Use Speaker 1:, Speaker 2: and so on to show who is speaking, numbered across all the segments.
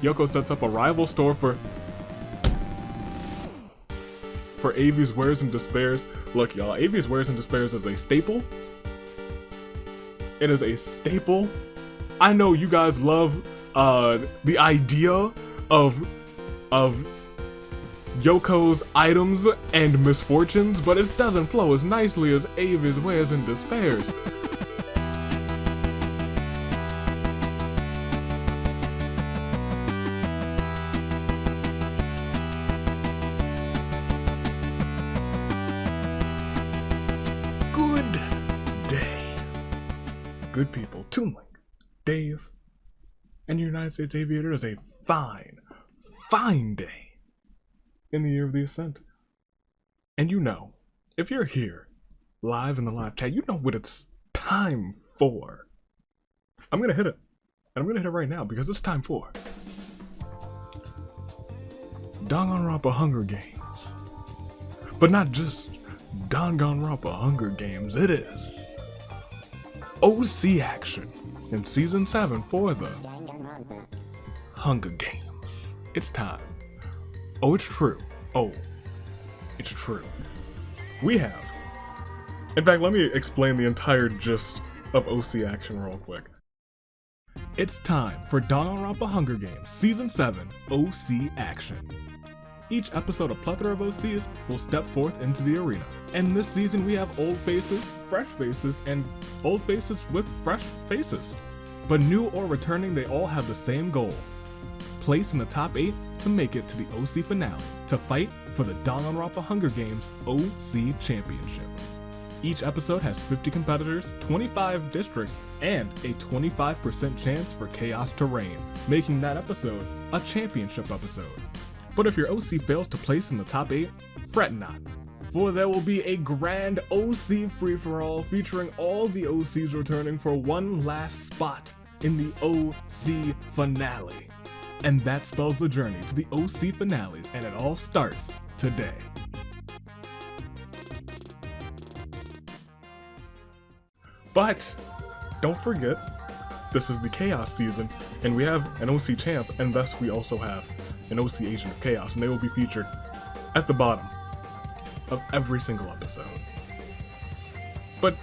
Speaker 1: Yoko sets up a rival store for Avi's Wares and Despairs. Look, y'all, Avi's Wares and Despairs is a staple. It is a staple. I know you guys love the idea of Yoko's items and misfortunes, but it doesn't flow as nicely as Avi's Wares and Despairs. Good people, Toon Link, Dave, and the United States Aviator is a fine day in the year of the Ascent. And you know, if you're here, live in the live chat, you know what it's time for. I'm gonna hit it, and I'm gonna hit it right now, because it's time for Danganronpa Hunger Games. But not just Danganronpa Hunger Games, it is OC action in Season 7 for the Hunger Games. It's time. Oh, it's true. Oh, it's true. We have... In fact, let me explain the entire gist of OC action real quick. It's time for Danganronpa Hunger Games Season 7 OC action. Each episode, a plethora of OCs will step forth into the arena. And this season we have old faces, fresh faces, and old faces with fresh faces. But new or returning, they all have the same goal. Place in the top 8 to make it to the OC finale, to fight for the Danganronpa Hunger Games OC Championship. Each episode has 50 competitors, 25 districts, and a 25% chance for chaos to reign, making that episode a championship episode. But if your OC fails to place in the top 8, fret not, for there will be a grand OC free-for-all featuring all the OCs returning for one last spot in the OC finale. And that spells the journey to the OC finales, and it all starts today. But don't forget, this is the Chaos season, and we have an OC champ, and thus we also have an OC Agent of Chaos, and they will be featured at the bottom of every single episode. But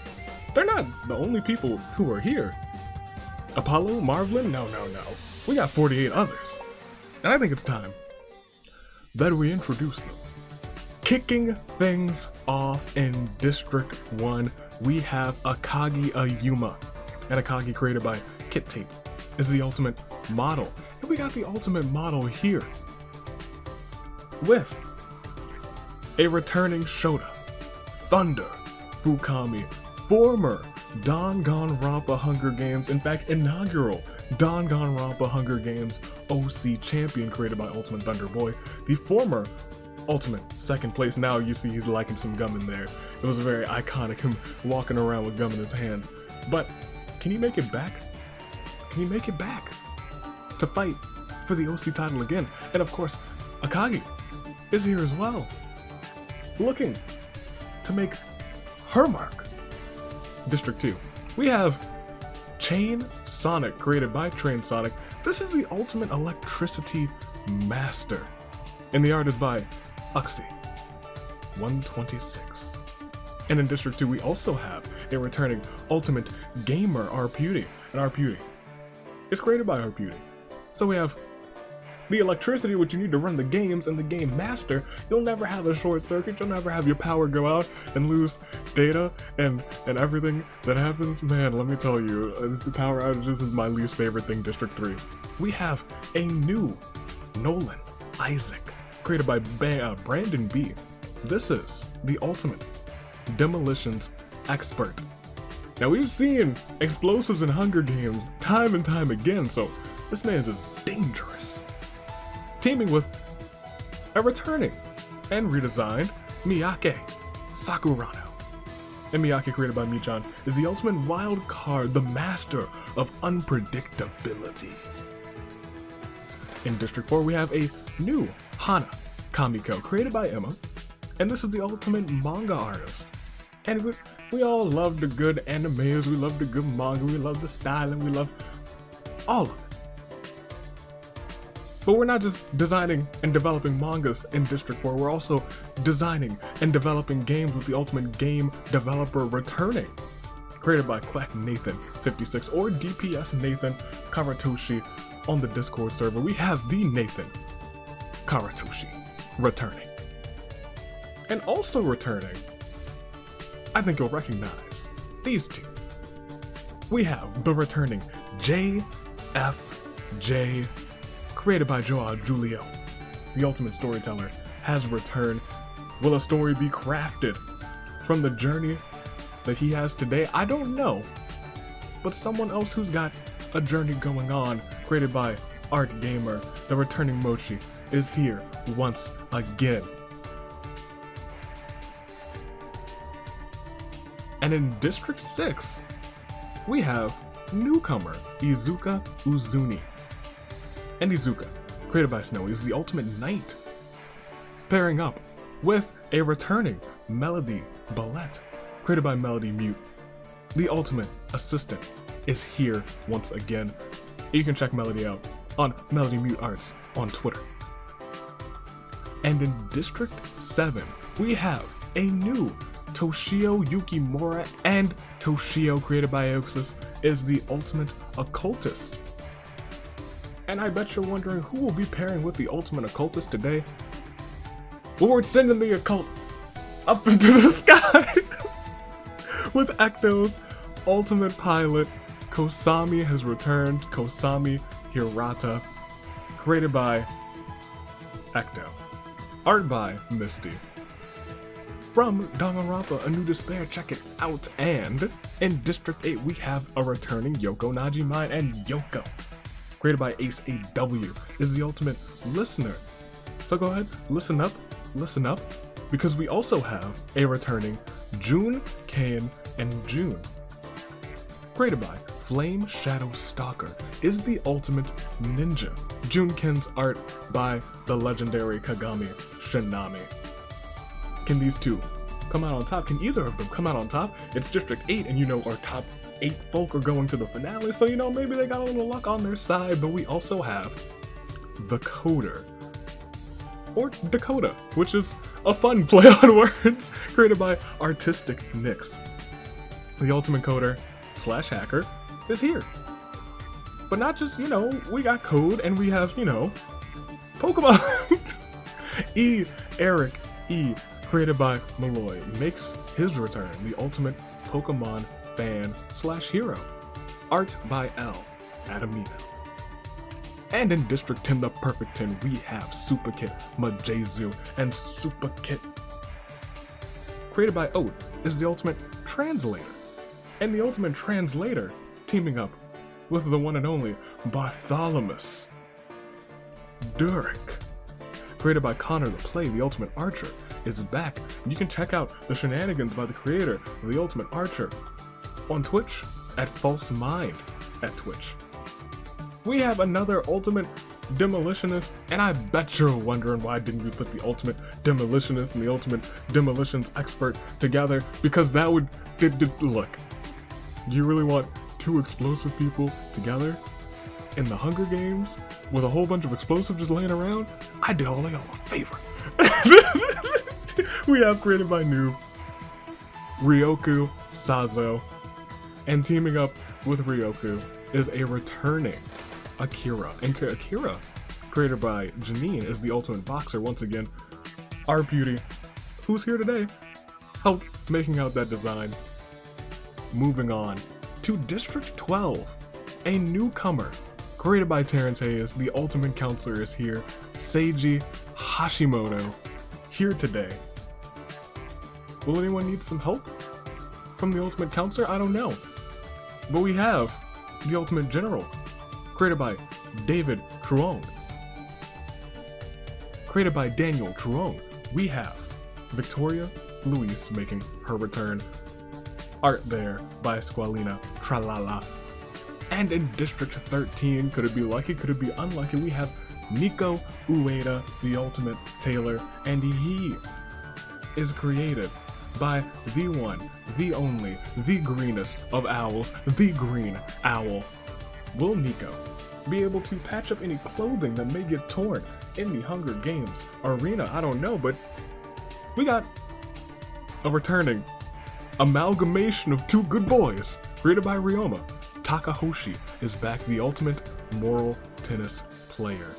Speaker 1: they're not the only people who are here. Apollo, Marvelin, no. We got 48 others. And I think it's time that we introduce them. Kicking things off in District 1, we have Akagi Ayuma. And Akagi, created by Kit Tape, is the ultimate model. And we got the ultimate model here with a returning Shota, Thunder, Fukami, former Danganronpa Hunger Games, in fact inaugural Danganronpa Hunger Games OC champion created by Ultimate Thunder Boy, the former Ultimate second place. Now you see he's liking some gum in there. It was very iconic, him walking around with gum in his hands. But can he make it back? Can he make it back to fight for the OC title again? And of course, Akagi is here as well, looking to make her mark. District 2, we have Chain Sonic, created by Train Sonic. This is the ultimate electricity master, and the art is by Uxie 126. And in District 2, we also have a returning ultimate gamer, Arputy, and Arputy is created by Arputy. So we have the electricity which you need to run the games, and the game master. You'll never have a short circuit, you'll never have your power go out and lose data and everything that happens. Man, let me tell you, the power outages is my least favorite thing. District 3, we have a new Nolan Isaac, created by Brandon B. This is the ultimate demolitions expert. Now, we've seen explosives in Hunger Games time and time again, so this man's is dangerous. Teaming with a returning and redesigned Miyake Sakurano. And Miyake, created by Michan, is the ultimate wild card, the master of unpredictability. In District 4, we have a new Hana Kamiko, created by Emma, and this is the ultimate manga artist. And we all love the good animes, we love the good manga, we love the style, and we love all of it. But we're not just designing and developing mangas in District 4, we're also designing and developing games with the ultimate game developer returning. Created by Quack Nathan 56 or DPS Nathan Karatoshi on the Discord server. We have the Nathan Karatoshi returning. And also returning, I think you'll recognize these two. We have the returning JFJ, created by Joao Julio. The ultimate storyteller has returned. Will a story be crafted from the journey that he has today? I don't know. But someone else who's got a journey going on, created by Art Gamer, the returning Mochi, is here once again. And in District 6, we have newcomer Izuka Uzuni. And Izuka, created by Snowy, is the ultimate knight, pairing up with a returning Melody Ballet, created by Melody Mute. The ultimate assistant is here once again. You can check Melody out on Melody Mute Arts on Twitter. And in District 7, we have a new Toshio Yukimura, and Toshio, created by Aoxus, is the ultimate occultist. And I bet you're wondering who will be pairing with the ultimate occultist today. Well, we're sending the occult up into the sky with Ecto's ultimate pilot. Kosami has returned. Kosami Hirata, created by Ecto. Art by Misty. From Danganronpa, A New Despair, check it out. And in District 8, we have a returning Yoko Najimine, and Yoko, created by Ace AW, is the ultimate listener. So go ahead, listen up, because we also have a returning June, Kane, and June, created by Flame Shadow Stalker, is the ultimate ninja. Junken's art by the legendary Kagami Shinami. Can these two come out on top? Can either of them come out on top? It's District 8, and our top 8 folk are going to the finale, so maybe they got a little luck on their side. But we also have the Coder, or Dakota, which is a fun play on words, created by Artistic Nyx. The ultimate coder / hacker is here. But not just, we got code, and we have, Pokemon. Eric E, created by Malloy, makes his return, the ultimate Pokemon fan / hero. Art by L, Adamino. And in District 10, the Perfect 10, we have Super Kit Majezu, and Super Kit, created by Ode, is the ultimate translator. And the ultimate translator teaming up with the one and only Bartholomew Durek, created by Connor the Play, the ultimate archer, is back. And you can check out the shenanigans by the creator of the ultimate archer on Twitch at False Mind at Twitch. We have another ultimate demolitionist, and I bet you're wondering why didn't we put the ultimate demolitionist and the ultimate demolitions expert together, because that would look. Do you really want two explosive people together in the Hunger Games with a whole bunch of explosives just laying around? I did all y'all a favor. We have, created by Noob, Ryoku Sazo, and teaming up with Ryoku is a returning Akira. And Akira, created by Janine, is the ultimate boxer once again. Our beauty, who's here today, helped making out that design. Moving on to District 12, a newcomer, created by Terrence Hayes. The ultimate counselor is here. Seiji Hashimoto, here today. Will anyone need some help from the ultimate counselor? I don't know. But we have the ultimate general, created by David Truong. Created by Daniel Truong, we have Victoria Luis making her return. Art there by Squalina Tralala. And in District 13, could it be lucky, could it be unlucky, we have Nico Ueda, the ultimate tailor, and he is created by the one, the only, the greenest of owls, the green owl, will Nico be able to patch up any clothing that may get torn in the Hunger Games arena? I don't know, but we got a returning amalgamation of two good boys created by Ryoma. Takahoshi is back, the ultimate moral tennis player.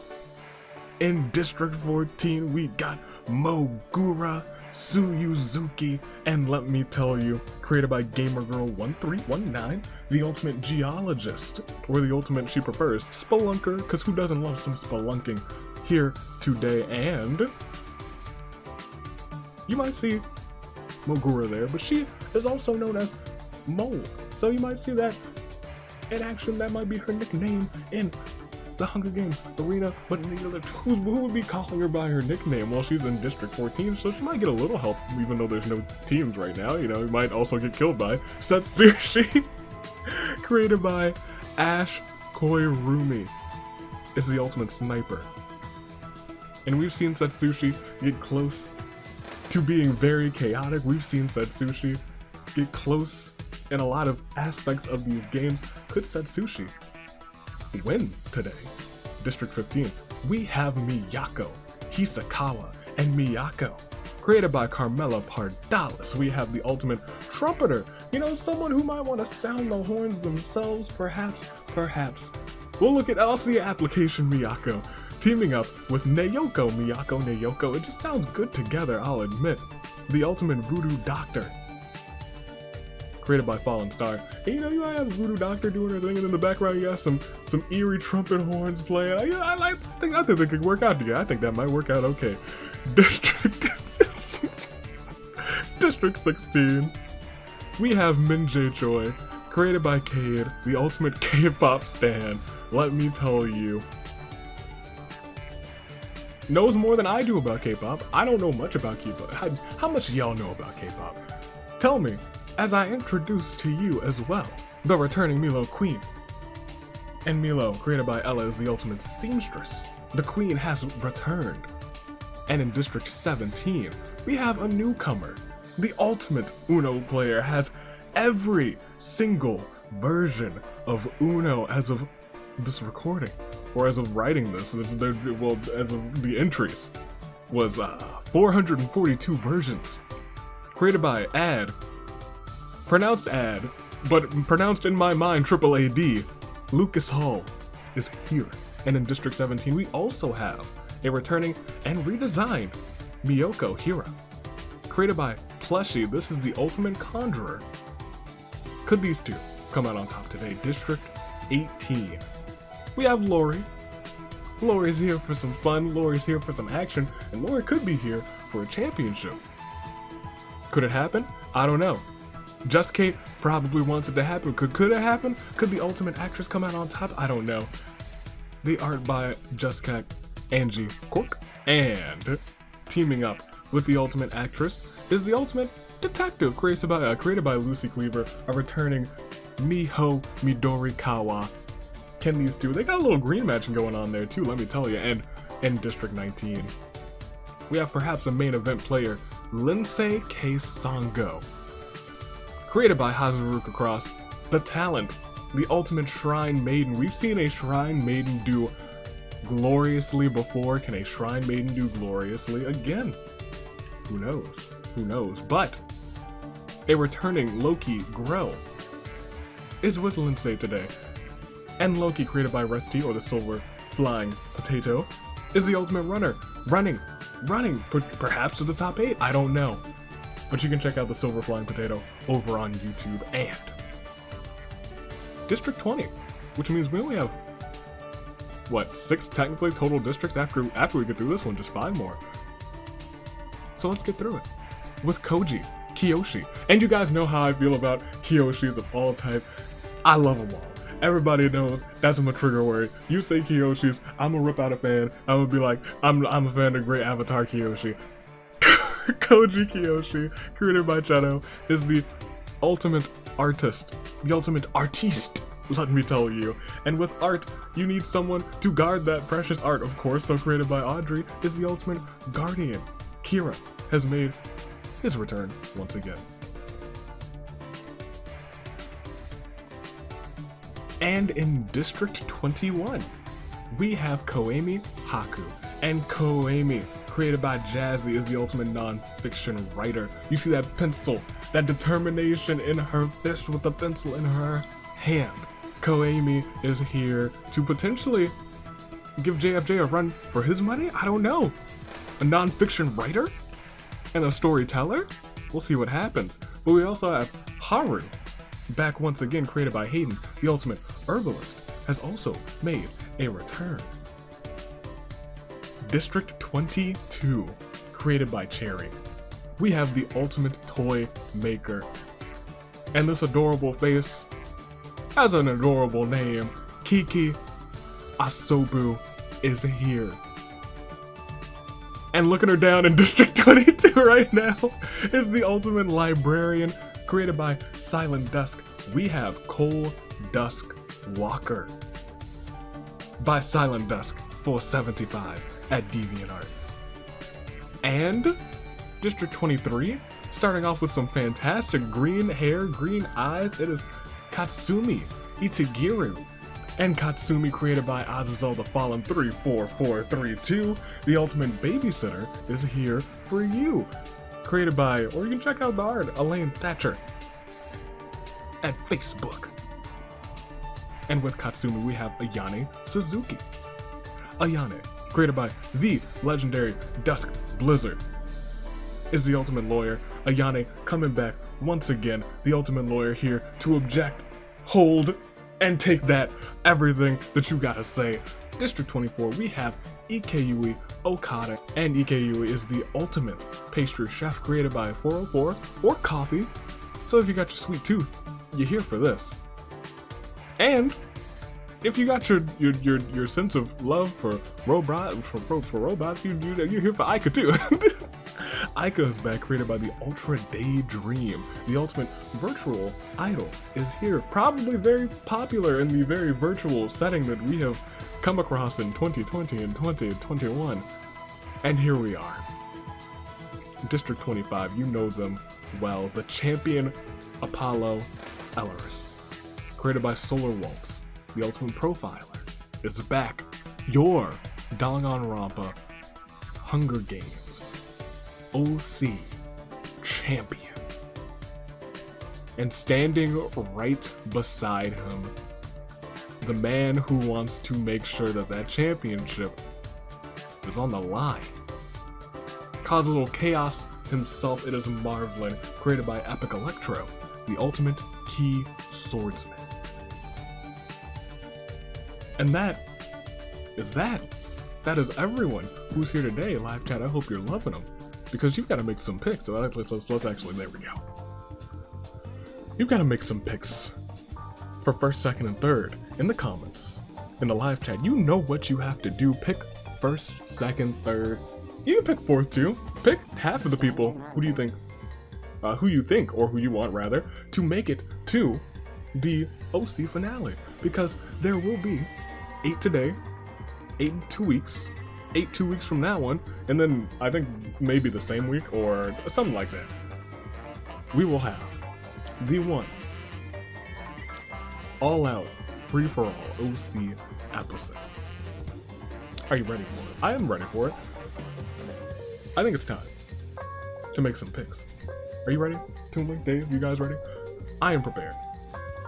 Speaker 1: In District 14, we got Mogura Tsuyuzuki, and let me tell you, created by GamerGirl1319, the ultimate geologist, or the ultimate she prefers, spelunker, because who doesn't love some spelunking here today. And you might see Mogura there, but she is also known as Mole, so you might see that in action. That might be her nickname in the Hunger Games arena, but who would be calling her by her nickname? Well, she's in District 14, so she might get a little help, even though there's no teams right now. You know, you might also get killed by Satsushi, created by Ash Koirumi, is the ultimate sniper. And we've seen Satsushi get close to being very chaotic. We've seen Satsushi get close in a lot of aspects of these games. Could Satsushi win today? District 15, we have Miyako, Hisakawa, and Miyako. Created by Carmela Pardalis, we have the ultimate trumpeter. You know, someone who might want to sound the horns themselves, perhaps. We'll look at LC application Miyako, teaming up with Nayoko. Nayoko, it just sounds good together, I'll admit. The ultimate voodoo doctor, created by Fallen Star. And you know, you might have Voodoo Doctor doing her thing, and in the background you got some eerie trumpet horns playing. I think they could work out together. I think that might work out okay. District 16, we have Minjae Choi, created by Cade, the ultimate K-pop stan. Let me tell you, knows more than I do about K-pop. I don't know much about K-pop. How much y'all know about K-pop? Tell me, as I introduce to you as well, the returning Melo Queen. And Melo, created by Ella, is the ultimate seamstress. The Queen has returned. And in District 17, we have a newcomer. The ultimate Uno player has every single version of Uno as of this recording, or as of writing this. Well, as of the entries, was 442 versions. Created by pronounced Ad, but pronounced in my mind Triple AD, Lucas Hall is here. And in District 17, we also have a returning and redesigned Miyoko Hira. Created by Plushie, this is the ultimate conjurer. Could these two come out on top today? District 18. We have Lori. Lori's here for some fun, Lori's here for some action, and Lori could be here for a championship. Could it happen? I don't know. Just Kate probably wants it to happen. Could it happen? Could the ultimate actress come out on top? I don't know. The art by Just Cat, Angie Cork, and teaming up with the ultimate actress is the ultimate detective, created by Lucy Cleaver, a returning Miho Midorikawa. Can these two? They got a little green matching going on there too, let me tell you. And in District 19, we have perhaps a main event player, Lindsay K. Sango. Created by Hazuruka Cross, the talent, the ultimate Shrine Maiden. We've seen a Shrine Maiden do gloriously before. Can a Shrine Maiden do gloriously again? Who knows? Who knows? But a returning Loki Grow is with Lindsay today. And Loki, created by Rusty, or the Silver Flying Potato, is the ultimate runner. Running, perhaps to the top 8, I don't know. But you can check out the Silver Flying Potato over on YouTube. And District 20, which means we only have, what, 6 technically total districts after we get through this one, just 5 more. So let's get through it with Koji, Kiyoshi. And you guys know how I feel about Kiyoshis of all type. I love them all. Everybody knows that's my trigger word. You say Kiyoshis, I'm gonna rip out a fan. I'm gonna be like, I'm a fan of Great Avatar Kiyoshi. Koji Kiyoshi, created by Shadow, is the ultimate artist, the ultimate artiste, let me tell you. And with art, you need someone to guard that precious art, of course, so created by Audrey is the ultimate guardian. Kira has made his return once again. And in District 21, we have Koemi Haku. And Koemi, created by Jazzy, is the ultimate non-fiction writer. You see that pencil, that determination in her fist with the pencil in her hand. Koemi is here to potentially give JFJ a run for his money? I don't know. A non-fiction writer? And a storyteller? We'll see what happens. But we also have Haru, back once again, created by Hayden, the ultimate herbalist, has also made a return. District 22, created by Cherry. We have the ultimate toy maker. And this adorable face has an adorable name. Kiki Asobu is here. And looking her down in District 22 right now is the ultimate librarian, created by Silent Dusk. We have Cole Dusk Walker by Silent Dusk for 75 at DeviantArt. And District 23, starting off with some fantastic green hair, green eyes, it is Katsumi Itagiru. And Katsumi, created by Azazel the Fallen 34432, the ultimate babysitter, is here for you. Created by, or you can check out the art, Elaine Thatcher at Facebook. And with Katsumi, we have Ayane Suzuki. Ayane, created by the legendary Dusk Blizzard, is the ultimate lawyer. Ayane coming back once again, the ultimate lawyer here to object, hold, and take that, everything that you gotta say. District 24, we have Ikeyui Okada, and Ikeyui is the ultimate pastry chef, created by 404 or Coffee. So if you got your sweet tooth, you're here for this. And if you got your sense of love for robots, you're here for Aika too. Aika is back, created by the Ultra Daydream. The ultimate virtual idol is here, probably very popular in the very virtual setting that we have come across in 2020 and 2021. And here we are. District 25, you know them well. The champion Apollo Elleris, created by Solar Waltz. The ultimate profiler is back. Your Danganronpa Hunger Games OC champion. And standing right beside him, the man who wants to make sure that that championship is on the line. Cause a little chaos himself, it is Marvelin, created by Epic Electro, the ultimate key swordsman. And that is that. That is everyone who's here today, live chat. I hope you're loving them, because you've got to make some picks. So let's actually, there we go. You've got to make some picks for first, second, and third in the comments, in the live chat. You know what you have to do. Pick first, second, third. You can pick fourth too. Pick half of the people who you think, or who you want rather, to make it to the OC finale, because there will be 8 today, 8 in 2 weeks, 8 2 weeks from that one, and then I think maybe the same week or something like that. We will have the one all-out free-for-all OC episode. Are you ready for it? I am ready for it. I think it's time to make some picks. Are you ready? Toonlink, Dave, you guys ready? I am prepared.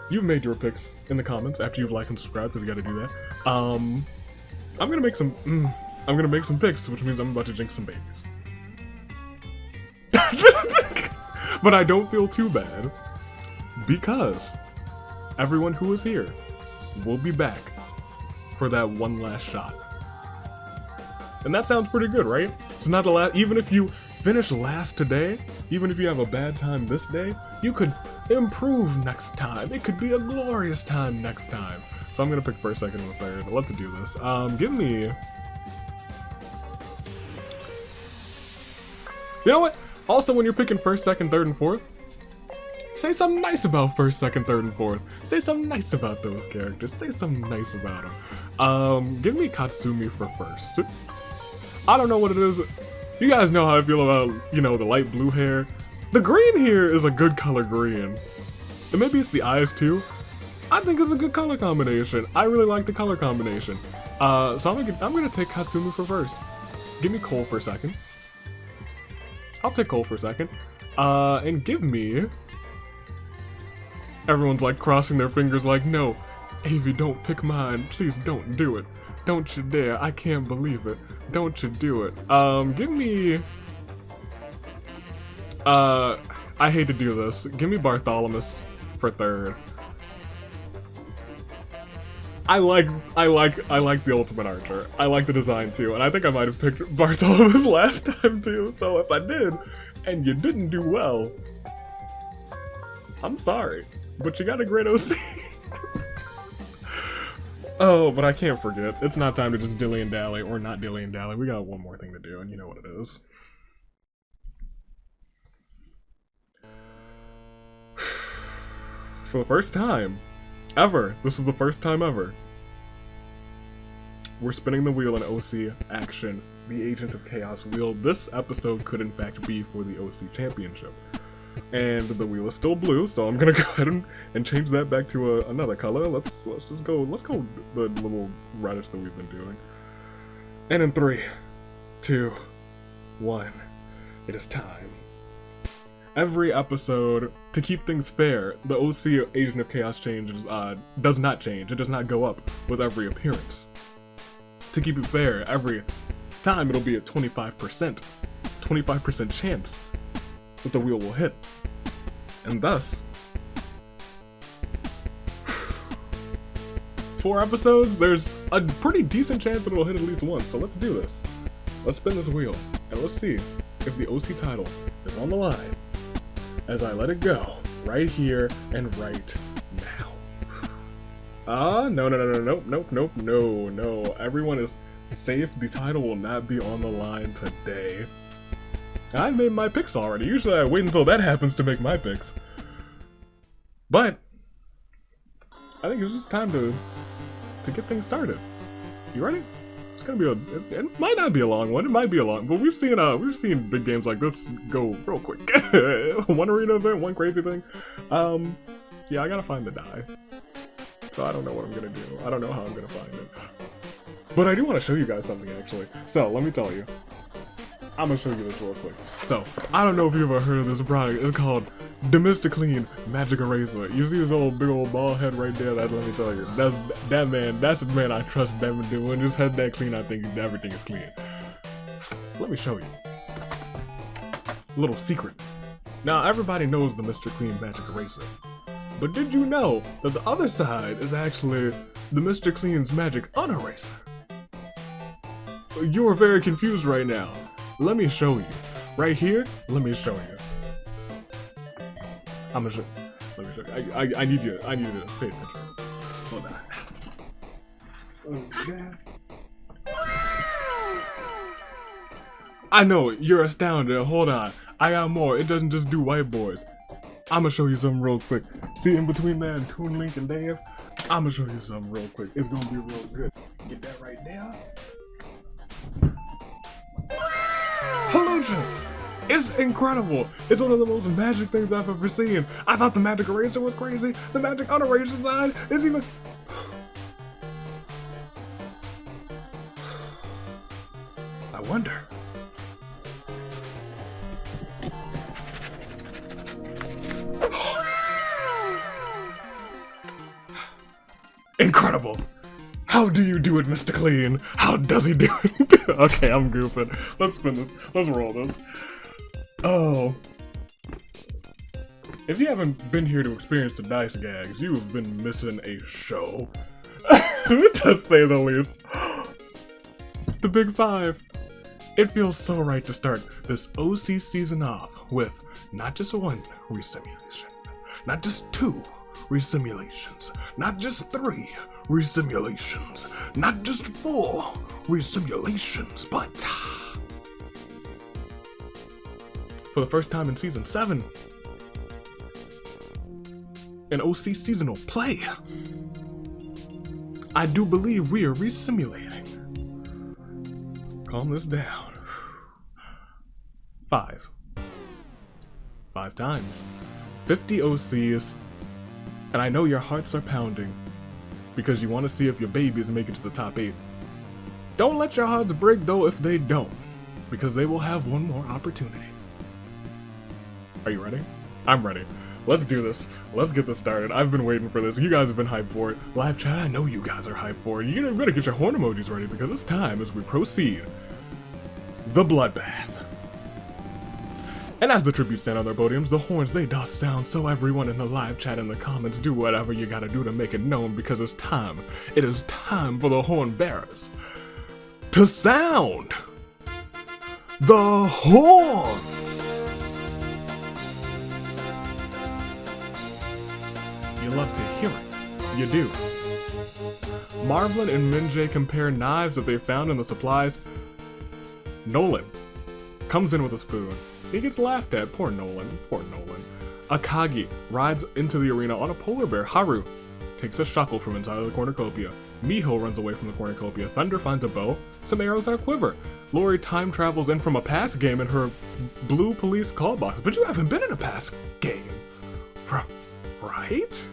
Speaker 1: You've made your picks in the comments after you've liked and subscribed, because you gotta do that. I'm gonna make some picks, which means I'm about to jinx some babies. But I don't feel too bad, because everyone who is here will be back for that one last shot. And that sounds pretty good, right? It's not the last. Even if you finish last today, even if you have a bad time this day, you could improve next time. It could be a glorious time next time. So I'm gonna pick first, second, and third. Let's do this. Give me. You know what? Also, when you're picking first, second, third, and fourth, say something nice about first, second, third, and fourth. Say something nice about those characters. Say something nice about them. Give me Katsumi for first. I don't know what it is. You guys know how I feel about, the light blue hair. The green here is a good color green. And maybe it's the eyes too. I think it's a good color combination. I really like the color combination. So I'm gonna take Katsumi for first. Give me Cole for a second. I'll take Cole for a second. And give me... Everyone's like crossing their fingers like, no, Avi, don't pick mine. Please don't do it. Don't you dare. I can't believe it. Don't you do it. Give me... I hate to do this. Give me Bartholomew for third. I like the Ultimate Archer. I like the design too, and I think I might have picked Bartholomew last time too, so if I did, and you didn't do well, I'm sorry, but you got a great OC. Oh, but I can't forget, it's not time to just dilly and dally, or not dilly and dally, we got one more thing to do, and you know what it is. For the first time ever, this is the first time ever, we're spinning the wheel in OC action, the Agent of Chaos wheel. This episode could in fact be for the OC Championship. And the wheel is still blue, so I'm gonna go ahead and change that back to another color. Let's go the little reddish that we've been doing. And in 3, 2, 1, it is time. Every episode, to keep things fair, the OC Agent of Chaos changes does not change. It does not go up with every appearance. To keep it fair, every time it'll be a 25% chance that the wheel will hit. And thus, 4 episodes, there's a pretty decent chance that it'll hit at least once, so let's do this. Let's spin this wheel, and let's see if the OC title is on the line as I let it go, right here and right now. No, everyone is safe, the title will not be on the line today. I made my picks already, usually I wait until that happens to make my picks. But, I think it's just time to get things started. You ready? It's gonna be it might not be a long one, it might be a long, but we've seen big games like this go real quick. One arena event, one crazy thing. Yeah, I gotta find the die. So I don't know what I'm gonna do. I don't know how I'm gonna find it. But I do want to show you guys something actually. So let me tell you. I'm gonna show you this real quick. So, I don't know if you've ever heard of this product. It's called Mr. Clean Magic Eraser. You see this old big old bald head right there? Let me tell you, that's the man I trust them to do. When his head that clean, I think everything is clean. Let me show you. Little secret. Now everybody knows the Mr. Clean Magic Eraser. But did you know that the other side is actually the Mr. Clean's Magic Uneraser? You're very confused right now. Let me show you. Right here, let me show you. Let me show you. I need you to pay attention. Hold on. Oh, yeah. I know, you're astounded. Hold on. I got more. It doesn't just do white boys. I'm gonna show you something real quick. See in between there and Toon Link and Dave? I'm gonna show you something real quick. It's gonna be real good. Get that right there. Illusion! It's incredible! It's one of the most magic things I've ever seen. I thought the Magic Eraser was crazy. The Magic Uneraser side is even... I wonder... Incredible! How do you do it, Mr. Clean? How does he do it? Okay, I'm goofing. Let's spin this. Let's roll this. Oh. If you haven't been here to experience the dice gags, you have been missing a show. To say the least. The Big Five. It feels so right to start this OC season off with not just one resimulation, not just 2 resimulations, not just 3 resimulations, not just 4 resimulations, but for the first time in season 7, an OC seasonal play, I do believe we are resimulating. Calm this down. 5 times, 50 OCs, And I know your hearts are pounding because you want to see if your babies make it to the top 8. Don't let your hearts break though if they don't, because they will have one more opportunity. Are you ready? I'm ready. Let's do this. Let's get this started. I've been waiting for this. You guys have been hyped for it. Live chat, I know you guys are hyped for it. You better get your horn emojis ready because it's time as we proceed. The bloodbath. And as the tributes stand on their podiums, the horns they doth sound, so everyone in the live chat and the comments do whatever you gotta do to make it known because it's time. It is time for the horn bearers to sound the horns. You love to hear it. You do. Marvelin and Minjae compare knives that they found in the supplies. Nolan comes in with a spoon. He gets laughed at. Poor Nolan. Poor Nolan. Akagi rides into the arena on a polar bear. Haru takes a shuckle from inside of the cornucopia. Miho runs away from the cornucopia. Thunder finds a bow, some arrows, and a quiver. Lori time travels in from a past game in her blue police call box. But you haven't been in a past game. Right?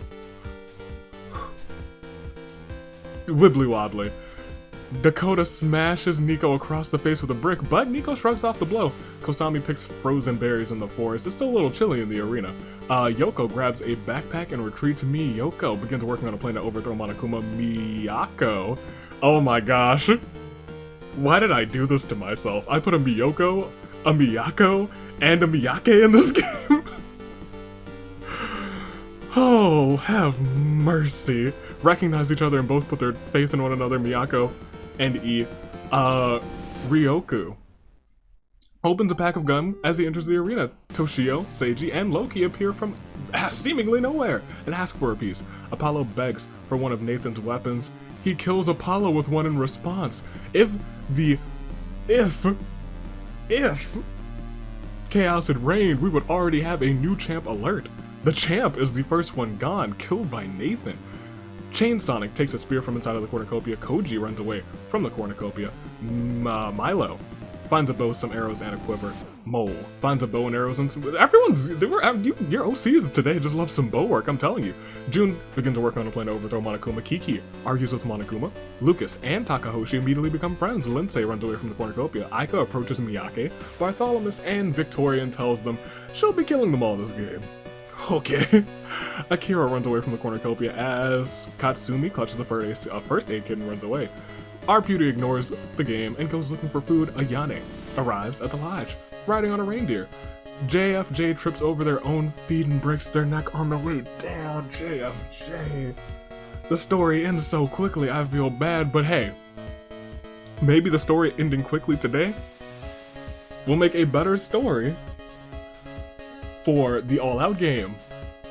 Speaker 1: Wibbly wobbly. Dakota smashes Nico across the face with a brick, but Nico shrugs off the blow. Kosami picks frozen berries in the forest. It's still a little chilly in the arena. Yoko grabs a backpack and retreats. Miyoko begins working on a plan to overthrow Monokuma. Miyako. Oh my gosh. Why did I do this to myself? I put a Miyoko, a Miyako, and a Miyake in this game? Oh, have mercy. Recognize each other and both put their faith in one another. Miyako and Ryoku opens a pack of gum as he enters the arena. Toshio, Seiji, and Loki appear from seemingly nowhere and ask for a piece. Apollo begs for one of Nathan's weapons. He kills Apollo with one in response. If chaos had reigned, we would already have a new champ alert. The champ is the first one gone, killed by Nathan. Chain Sonic takes a spear from inside of the cornucopia. Koji runs away from the cornucopia. Milo finds a bow, some arrows, and a quiver. Mole finds a bow and arrows, and your OCs today just love some bow work, I'm telling you. Jun begins to work on a plan to overthrow Monokuma. Kiki argues with Monokuma. Lucas and Takahoshi immediately become friends. Lindsay runs away from the cornucopia. Aika approaches Miyake. Bartholomew and Victorian tells them she'll be killing them all this game. Okay. Akira runs away from the cornucopia as Katsumi clutches the first aid kit and runs away. Our beauty ignores the game and goes looking for food. Ayane arrives at the lodge, riding on a reindeer. JFJ trips over their own feet and breaks their neck on the way down. JFJ. The story ends so quickly, I feel bad, but hey, maybe the story ending quickly today will make a better story for the all-out game.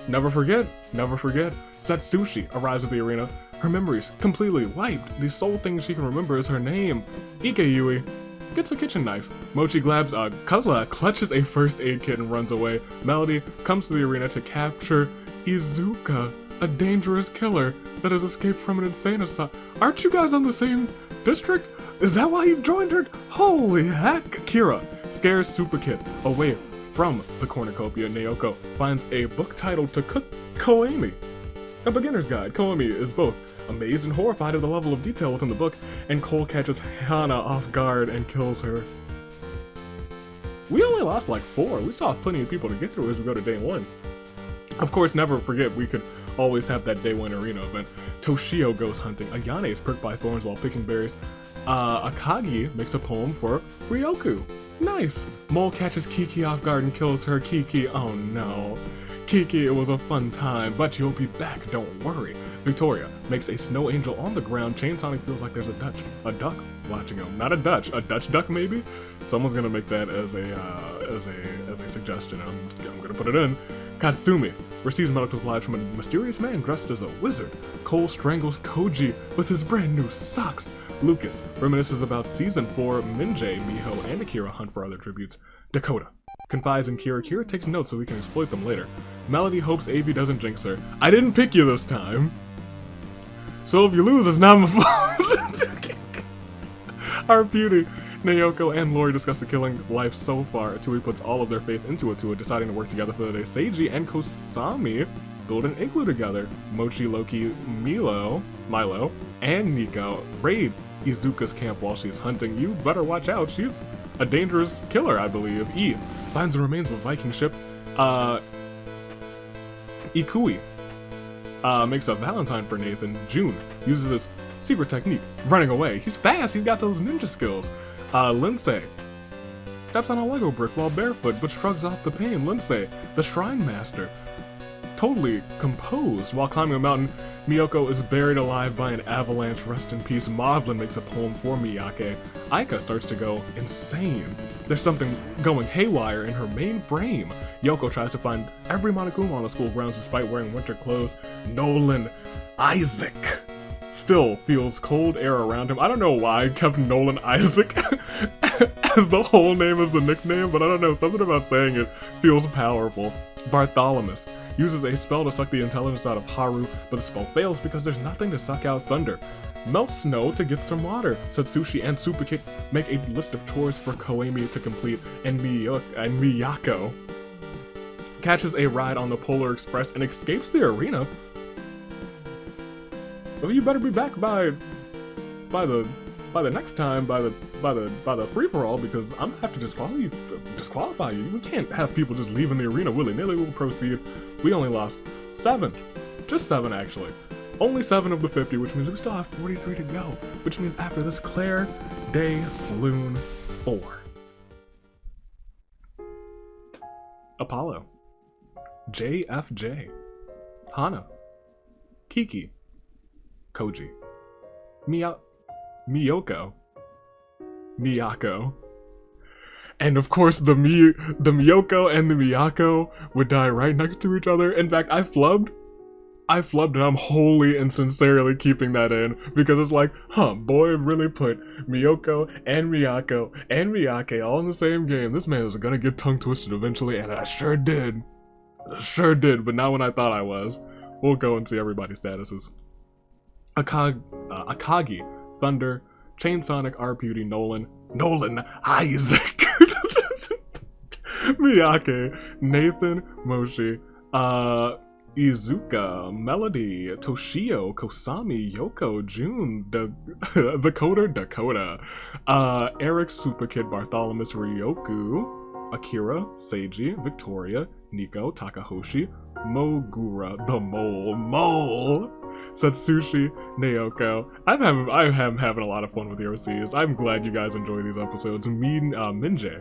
Speaker 1: Never forget, Satsushi arrives at the arena. Her memories completely wiped. The sole thing she can remember is her name. Ikeyui gets a kitchen knife. Mochi grabs Kuzla, clutches a first aid kit and runs away. Melody comes to the arena to capture Izuka, a dangerous killer that has escaped from an insane asylum. Aren't you guys on the same district? Is that why you joined her? Holy heck! Kira scares Super Kid away from the cornucopia. Naoko finds a book titled to Koemi, a beginner's guide. Koemi is both amazed and horrified at the level of detail within the book, and Cole catches Hana off guard and kills her. We only lost like 4. We still have plenty of people to get through as we go to day 1. Of course, never forget we could always have that day 1 arena event. Toshio goes hunting. Ayane is pricked by thorns while picking berries. Akagi makes a poem for Ryoku. Nice! Mole catches Kiki off guard and kills her. Kiki, oh no. Kiki, it was a fun time, but you'll be back, don't worry. Victoria makes a snow angel on the ground. Chain Sonic feels like there's a duck watching him. Not a Dutch duck maybe? Someone's gonna make that as a suggestion. I'm gonna put it in. Katsumi receives medical supplies from a mysterious man dressed as a wizard. Cole strangles Koji with his brand new socks. Lucas reminisces about Season 4. Minjae, Miho, and Akira hunt for other tributes. Dakota confides in Kira. Kira takes notes so we can exploit them later. Melody hopes Avi doesn't jinx her. I didn't pick you this time, so if you lose, it's not my fault. Our beauty, Naoko and Lori discuss the killing life so far. Tui puts all of their faith into Atua, deciding to work together for the day. Seiji and Kosami build an igloo together. Mochi, Loki, Milo, and Nico raid Izuka's camp while she's hunting. You better watch out, she's a dangerous killer, I believe. E finds the remains of a Viking ship. Ikui makes a Valentine for Nathan. June uses his secret technique, running away. He's fast, he's got those ninja skills. Lindsay steps on a Lego brick while barefoot, but shrugs off the pain. Lindsay, the shrine master, totally composed while climbing a mountain. Miyoko is buried alive by an avalanche. Rest in peace. Maudlin makes a poem for Miyake. Aika starts to go insane. There's something going haywire in her main frame. Yoko tries to find every Monokuma on the school grounds despite wearing winter clothes. Nolan Isaac still feels cold air around him. I don't know why I kept Nolan Isaac as the whole name as the nickname, but I don't know, something about saying it feels powerful. Bartholomew uses a spell to suck the intelligence out of Haru, but the spell fails because there's nothing to suck out thunder. Melts snow to get some water. Satsushi and Supakit make a list of chores for Koemi to complete, and Miyako catches a ride on the Polar Express and escapes the arena. Well, you better be back by the next time, by the free-for-all, because I'm gonna have to disqualify you. We can't have people just leaving the arena willy-nilly. We'll proceed. We only lost 7. Just 7, actually. Only 7 of the 50, which means we still have 43 to go. Which means after this, Claire de Lune 4. Apollo. JFJ. Hana. Kiki. Koji. Miyako. And of course the Miyoko and the Miyako would die right next to each other. In fact, I flubbed and I'm wholly and sincerely keeping that in because it's like, boy really put Miyoko and Miyako and Miyake all in the same game. This man was gonna get tongue twisted eventually, and I sure did, but not when I thought I was. We'll go and see everybody's statuses. Akagi, Thunder, Chain Sonic, R. Beauty, Nolan Isaac, Miyake, Nathan, Moshi, Izuka, Melody, Toshio, Kosami, Yoko, June, the Coder, Dakota, Eric, Supakid, Bartholomew, Ryoku, Akira, Seiji, Victoria, Nico, Takahoshi, Mogura, the Mole, Satsushi, Naoko. I'm having a lot of fun with the OCs. I'm glad you guys enjoy these episodes. Minje,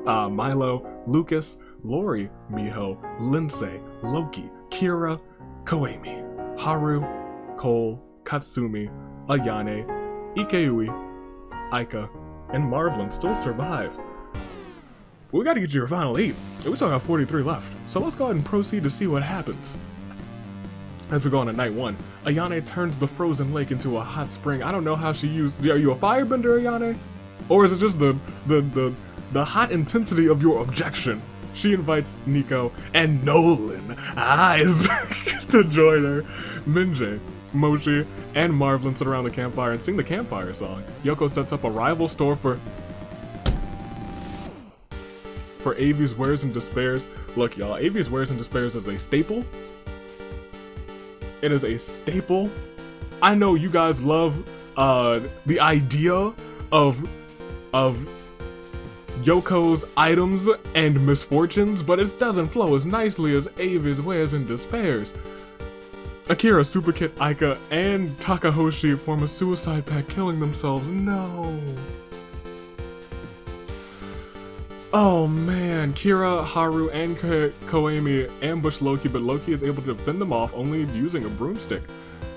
Speaker 1: Milo, Lucas, Lori, Miho, Lindsay, Loki, Kira, Koemi, Haru, Cole, Katsumi, Ayane, Ikeui, Aika, and Marvelin still survive. We gotta get you your final 8. We still got 43 left, so let's go ahead and proceed to see what happens. As we go on to night 1, Ayane turns the frozen lake into a hot spring. I don't know how she used. Are you a firebender, Ayane? Or is it just the hot intensity of your objection? She invites Nico and Nolan Isaac to join her. Minje, Moshi, and Marvelin sit around the campfire and sing the campfire song. Yoko sets up a rival store for Avi's Wares and Despairs. Look, y'all, Avi's Wares and Despairs is a staple. It is a staple. I know you guys love the idea of Yoko's items and misfortunes, but it doesn't flow as nicely as Avi's Wares and Despairs. Akira, Supakit, Aika, and Takahoshi form a suicide pact, killing themselves. No. Oh man, Kira, Haru, and Koemi ambush Loki, but Loki is able to fend them off only using a broomstick.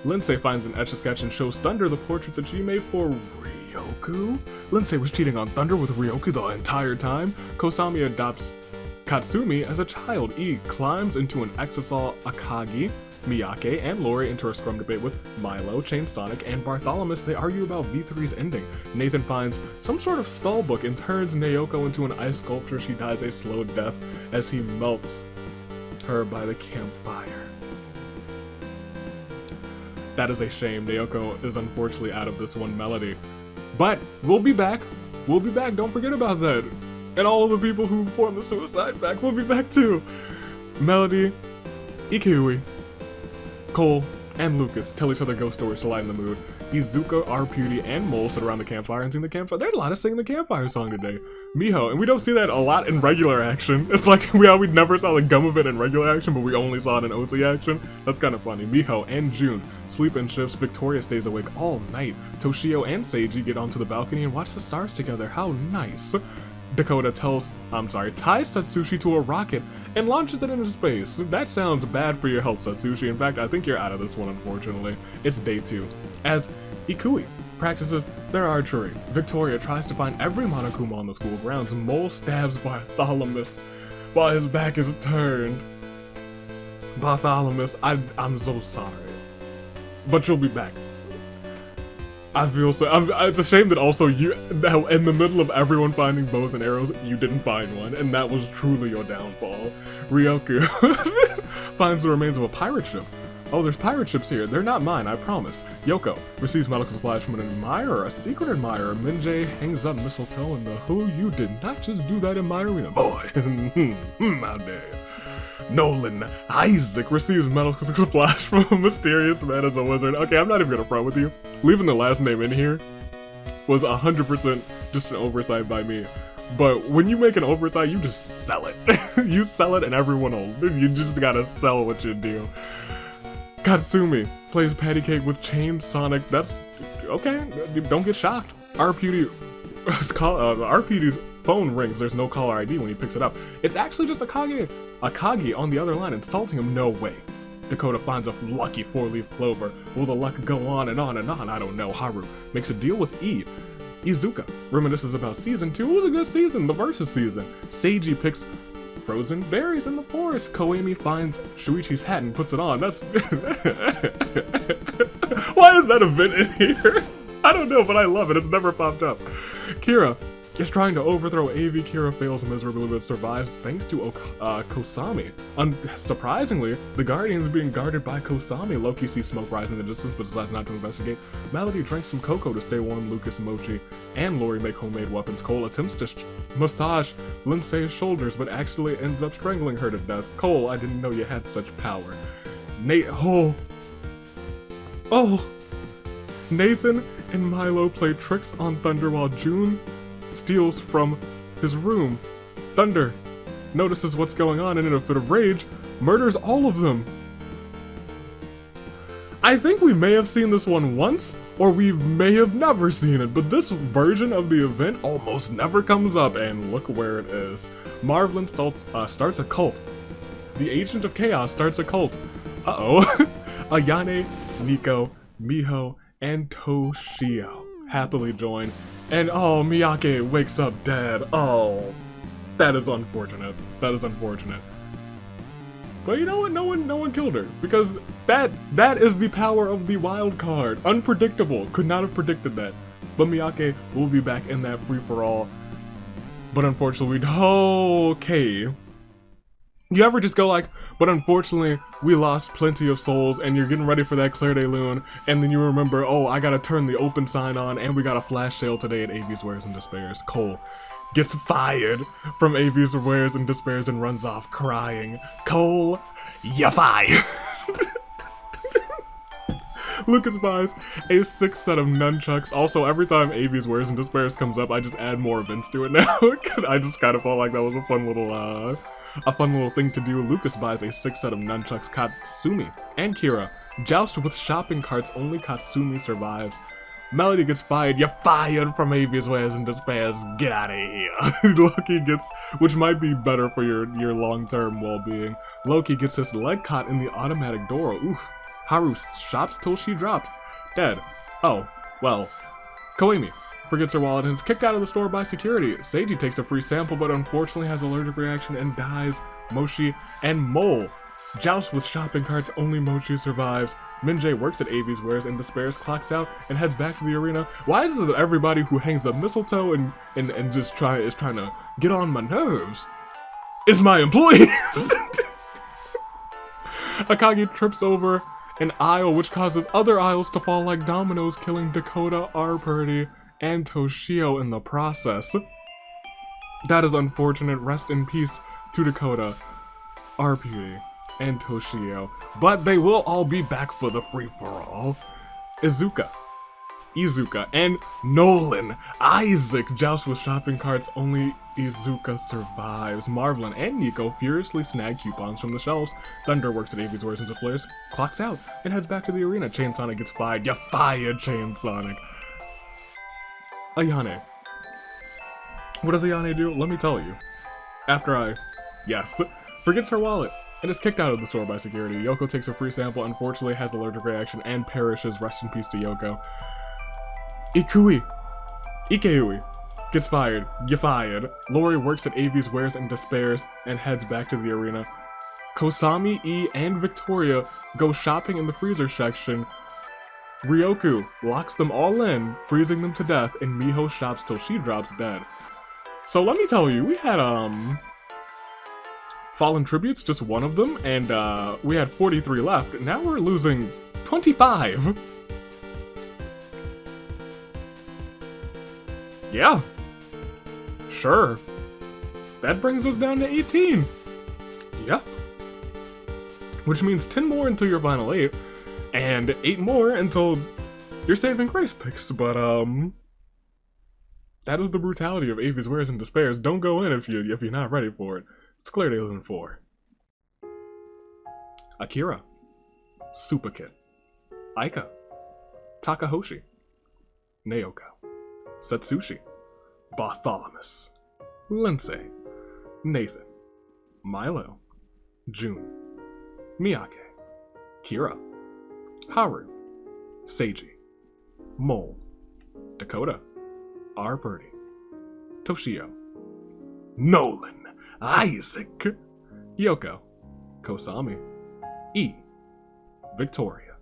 Speaker 1: Lindsay finds an Etch-a-Sketch and shows Thunder the portrait that she made for Ryoku? Lindsay was cheating on Thunder with Ryoku the entire time. Kosami adopts Katsumi as a child. E climbs into an Exisal Akagi, Miyake, and Lori enter a scrum debate with Milo, Chain Sonic, and Bartholomew. They argue about V3's ending. Nathan finds some sort of spell book and turns Naoko into an ice sculpture. She dies a slow death as he melts her by the campfire. That is a shame. Naoko is unfortunately out of this one melody. But we'll be back. We'll be back. Don't forget about that. And all of the people who formed the suicide pact will be back too. Melody, Ikui, Cole, and Lucas tell each other ghost stories to lighten the mood. Izuka, R-Beauty, and Mole sit around the campfire and sing the campfire. There's a lot of singing the campfire song today. Miho, and we don't see that a lot in regular action. It's like we never saw the gum of it in regular action, but we only saw it in OC action. That's kind of funny. Miho and June sleep in shifts. Victoria stays awake all night. Toshio and Seiji get onto the balcony and watch the stars together. How nice. Dakota ties Satsushi to a rocket and launches it into space. That sounds bad for your health, Satsushi. In fact, I think you're out of this one, unfortunately. It's day 2. As Ikui practices their archery, Victoria tries to find every Monokuma on the school grounds. Mole stabs Bartholomew while his back is turned. Bartholomew, I'm so sorry. But you'll be back. I feel so. It's a shame that also you, in the middle of everyone finding bows and arrows, you didn't find one, and that was truly your downfall. Ryoku finds the remains of a pirate ship. Oh, there's pirate ships here. They're not mine, I promise. Yoko receives medical supplies from an admirer, a secret admirer. Minjay hangs up mistletoe in the who. You did not just do that in my arena, boy. How dare you. Nolan Isaac receives medical supplies from a mysterious man as a wizard. Okay, I'm not even gonna front with you. Leaving the last name in here was 100% just an oversight by me. But when you make an oversight, you just sell it. You sell it and everyone will. You just gotta sell what you do. Katsumi plays patty cake with Chain Sonic. That's okay. Don't get shocked. R-Beauty's phone rings. There's no caller ID when he picks it up. It's actually just Akagi on the other line insulting him. No way. Dakota finds a lucky 4-leaf clover. Will the luck go on and on and on? I don't know. Haru makes a deal with E. Izuka reminisces about season 2. It was a good season, the versus season. Seiji picks frozen berries in the forest. Koemi finds Shuichi's hat and puts it on. That's why is that event in here? I don't know, but I love it. It's never popped up. Kira is trying to overthrow AV. Kira fails miserably but survives thanks to Kosami. Surprisingly, the Guardian is being guarded by Kosami. Loki sees smoke rise in the distance but decides not to investigate. Melody drinks some cocoa to stay warm. Lucas, Mochi, and Lori make homemade weapons. Cole attempts to massage Lindsay's shoulders but actually ends up strangling her to death. Cole, I didn't know you had such power. Nathan and Milo play tricks on Thunder while June steals from his room. Thunder notices what's going on and in a fit of rage, murders all of them. I think we may have seen this one once, or we may have never seen it, but this version of the event almost never comes up, and look where it is. Marvelin starts a cult. The Agent of Chaos starts a cult. Uh-oh. Ayane, Nico, Miho, and Toshio happily join. And oh, Miyake wakes up dead. Oh, that is unfortunate. That is unfortunate. But you know what? No one killed her because that is the power of the wild card. Unpredictable. Could not have predicted that. But Miyake will be back in that free for all. But unfortunately, okay. You ever just go like, but unfortunately, we lost plenty of souls, and you're getting ready for that Claire de Lune, and then you remember, oh, I gotta turn the open sign on, and we got a flash sale today at AV's Wares and Despairs. Cole gets fired from AV's Wares and Despairs and runs off crying. Cole, you're fired. Lucas buys a 6 set of nunchucks. Also, every time AV's Wares and Despairs comes up, I just add more events to it now. I just kind of felt like that was a fun little thing to do. Lucas buys a 6 set of nunchucks. Katsumi and Kira joust with shopping carts. Only Katsumi survives. Melody gets fired. You're fired from AV's Wares and Despairs. Get out of here. Loki gets, which might be better for your long-term well-being. Loki gets his leg caught in the automatic door. Oof. Haru shops till she drops. Dead. Oh, well. Koemi forgets her wallet and is kicked out of the store by security. Seiji takes a free sample but unfortunately has an allergic reaction and dies. Mochi and Mole joust with shopping carts. Only Mochi survives. Minjay works at AV's Wares and Despairs, clocks out, and heads back to the arena. Why is it that everybody who hangs up mistletoe and just is trying to get on my nerves is my employees? Akagi trips over an aisle which causes other aisles to fall like dominoes, killing Dakota, R-Purdy, and Toshio in the process. That is unfortunate. Rest in peace to Dakota, R-Beauty, and Toshio, but they will all be back for the free-for-all. Izuka, and Nolan. Isaac jousts with shopping carts, only Izuka survives. Marvelin and Nico furiously snag coupons from the shelves. Thunder works at Avi's Wares and players, clocks out, and heads back to the arena. Chain Sonic gets fired. You fired, Chain Sonic. Ayane. What does Ayane do? Let me tell you. Forgets her wallet and is kicked out of the store by security. Yoko takes a free sample, unfortunately has allergic reaction and perishes. Rest in peace to Yoko. Ikeui gets fired. You fired. Lori works at Avi's Wares and despairs and heads back to the arena. Kosami, E, and Victoria go shopping in the freezer section. Ryoku locks them all in, freezing them to death, and Miho shops till she drops dead. So let me tell you, we had Fallen Tributes, just one of them, and we had 43 left. Now we're losing 25. Yeah. Sure. That brings us down to 18. Yep. Which means 10 more until your final 8, and 8 more until your saving grace picks, but that is the brutality of Avi's Wares and Despairs. Don't go in if you're not ready for it. It's Clear Day Zone 4. Akira. Super Kid. Aika. Takahoshi. Naoko. Satsushi. Bartholomew. Lindsay. Nathan. Milo. June. Miyake. Kira. Haru. Seiji. Mole. Dakota. R. Birdie. Toshio. Nolan. Isaac. Yoko. Kosami. E. Victoria.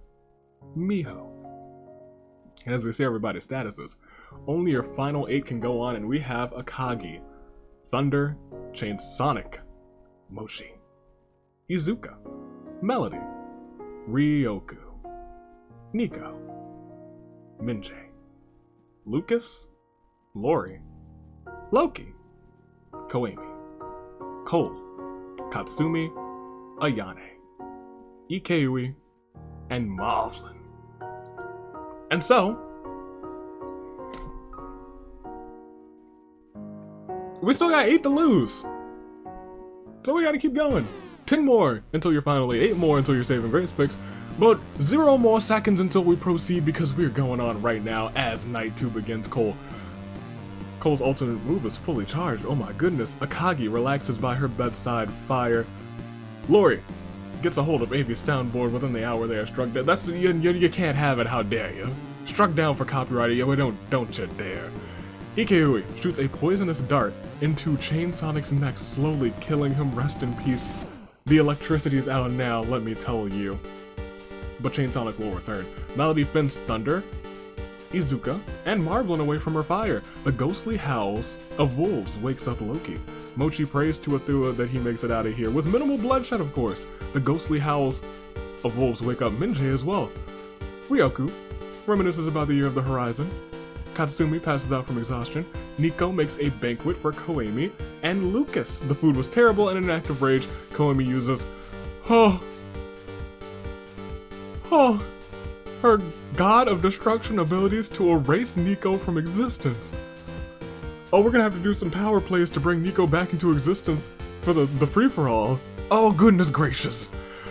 Speaker 1: Miho. And as we see everybody's statuses, only your final 8 can go on, and we have Akagi, Thunder, Chain Sonic, Moshi, Izuka, Melody, Ryoku, Nico, Minjay, Lucas, Lori, Loki, Koemi, Cole, Katsumi, Ayane, Ikeui, and Marvelin. And so, we still got 8 to lose. So we gotta keep going. 10 more until your final 8, 8 more until your saving grace picks, but 0 more seconds until we proceed because we're going on right now as Night 2 begins. Cole's ultimate move is fully charged. Oh my goodness. Akagi relaxes by her bedside fire. Lori gets a hold of Avi's soundboard within the hour they are struck down. That's you can't have it, how dare you. Struck down for copyright, don't you dare. Ikeui shoots a poisonous dart into Chain Sonic's neck, slowly killing him. Rest in peace. The electricity's out now, let me tell you. But Chain Sonic will return. Melody fends Thunder, Izuka, and Marvelin away from her fire. The ghostly howls of wolves wakes up Loki. Mochi prays to Athua that he makes it out of here, with minimal bloodshed of course. The ghostly howls of wolves wake up Minjay as well. Ryoku reminisces about the Year of the Horizon. Katsumi passes out from exhaustion. Nico makes a banquet for Koemi and Lucas. The food was terrible, and in an act of rage, Koemi uses her God of Destruction abilities to erase Nico from existence. Oh, we're gonna have to do some power plays to bring Nico back into existence for the free-for-all. Oh, goodness gracious.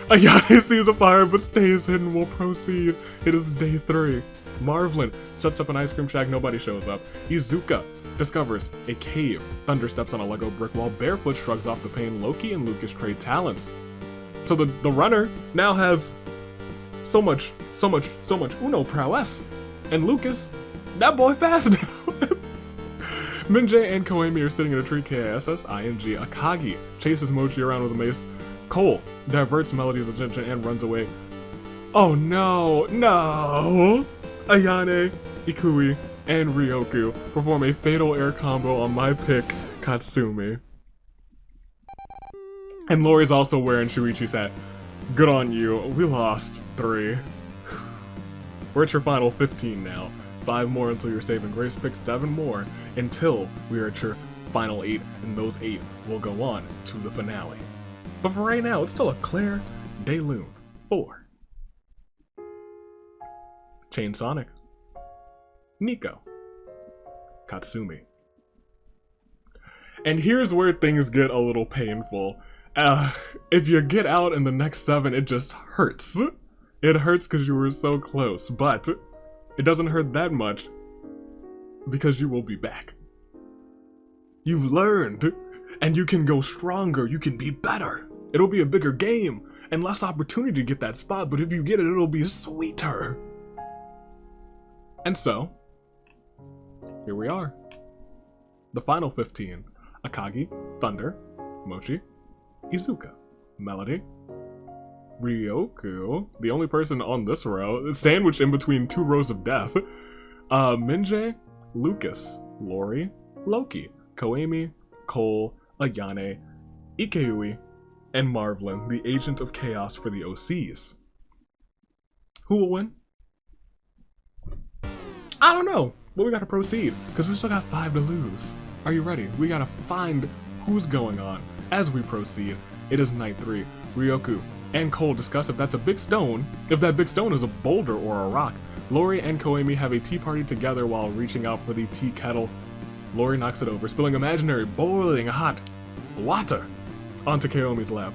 Speaker 1: Ayane sees a fire but stays hidden. We'll proceed. It is day 3. Marvelin sets up an ice cream shack, nobody shows up. Izuka discovers a cave. Thunder steps on a Lego brick wall. Barefoot shrugs off the pain. Loki and Lucas trade talents. So the runner now has so much Uno prowess. And Lucas, that boy fast now. Minjay and Koemi are sitting in a tree. KISS-ING. Akagi chases Mochi around with a mace. Cole diverts Melody's attention and runs away. Oh no, no! Ayane, Ikui, and Ryoku perform a fatal air combo on my pick, Katsumi. And Lori's also wearing Shuichi's hat. Good on you, we lost 3. We're at your final 15 now. 5 more until your saving grace picks, 7 more until we are at your final 8, and those 8 will go on to the finale. But for right now, it's still a clear Daeloon, 4. Chain Sonic, Nico, Katsumi. And here's where things get a little painful. If you get out in the next 7, it just hurts. It hurts because you were so close, but it doesn't hurt that much because you will be back. You've learned, and you can go stronger, you can be better. It'll be a bigger game and less opportunity to get that spot, but if you get it, it'll be sweeter. And so, here we are. The final 15. Akagi, Thunder, Mochi, Izuka, Melody, Ryoku, the only person on this row, sandwiched in between 2 rows of death, Minjae, Lucas, Lori, Loki, Koemi, Cole, Ayane, Ikeui, and Marvelin, the agent of chaos for the OCs. Who will win? I don't know, but we gotta proceed, because we still got 5 to lose. Are you ready? We gotta find who's going on. As we proceed, it is night 3. Ryoku and Cole discuss if that's a big stone, if that big stone is a boulder or a rock. Lori and Koemi have a tea party together while reaching out for the tea kettle. Lori knocks it over, spilling imaginary, boiling hot water onto Koemi's lap.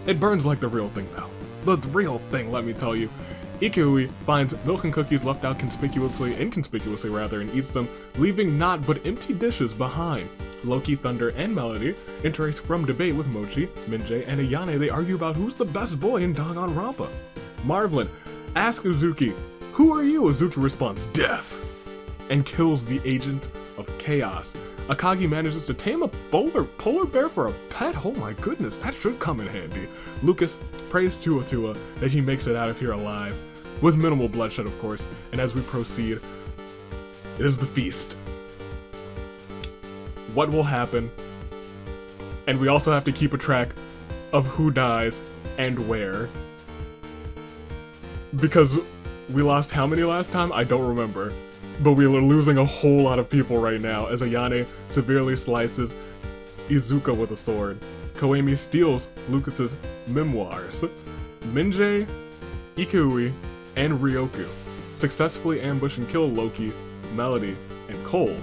Speaker 1: It burns like the real thing though. The real thing, let me tell you. Ikeui finds milk and cookies left out inconspicuously, and eats them, leaving not but empty dishes behind. Loki, Thunder, and Melody enter a scrum debate with Mochi, Minjae, and Ayane. They argue about who's the best boy in Danganronpa. Marvelin asks Uzuki, "Who are you?" Uzuki responds, "Death," and kills the agent of chaos. Akagi manages to tame a polar bear for a pet. Oh my goodness, that should come in handy. Lucas prays Tua that he makes it out of here alive, with minimal bloodshed of course, and as we proceed, it is the feast. What will happen? And we also have to keep a track of who dies and where. Because we lost how many last time? I don't remember. But we are losing a whole lot of people right now as Ayane severely slices Izuka with a sword. Koemi steals Lucas's memoirs. Minjae, Ikeui, and Ryoku successfully ambush and kill Loki, Melody, and Cole.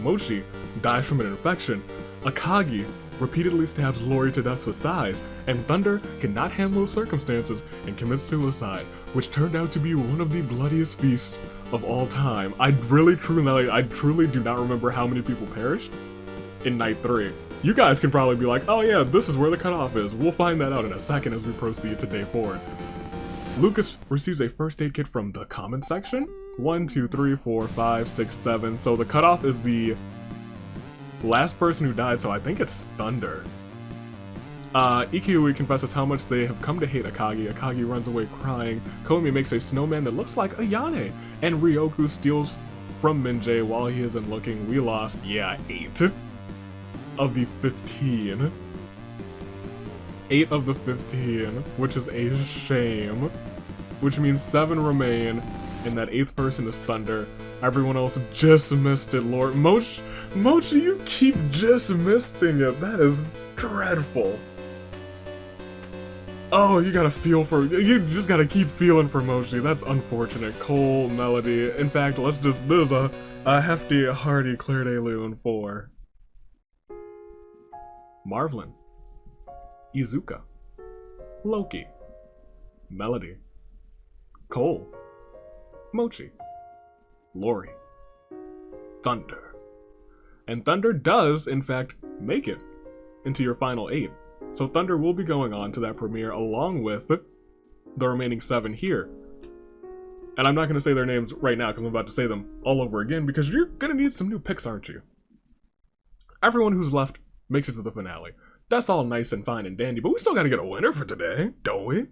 Speaker 1: Mochi dies from an infection. Akagi repeatedly stabs Lori to death with sighs, and Thunder cannot handle the circumstances and commits suicide, which turned out to be one of the bloodiest feasts of all time. I truly do not remember how many people perished in night 3. You guys can probably be like, oh yeah, this is where the cutoff is. We'll find that out in a second as we proceed to day 4. Lucas receives a first aid kit from the comment section. 1, 2, 3, 4, 5, 6, 7. So the cutoff is the last person who died, so I think it's Thunder. Ikeui confesses how much they have come to hate Akagi. Akagi runs away crying. Koemi makes a snowman that looks like Ayane. And Ryoku steals from Minjae while he isn't looking. We lost, 8 of the 15. 8 of the 15, which is a shame. Which means 7 remain, and that 8th person is Thunder. Everyone else just missed it, Lord. Mochi, you keep just missing it. That is dreadful. Oh, you just gotta keep feeling for Mochi. That's unfortunate. Cole, Melody. In fact, this is a hefty, hearty Claire de Lune for Marvelin, Izuka, Loki, Melody, Cole, Mochi, Lori, Thunder. And Thunder does, in fact, make it into your final 8. So Thunder will be going on to that premiere along with the remaining 7 here. And I'm not going to say their names right now because I'm about to say them all over again because you're going to need some new picks, aren't you? Everyone who's left makes it to the finale. That's all nice and fine and dandy, but we still got to get a winner for today, don't we?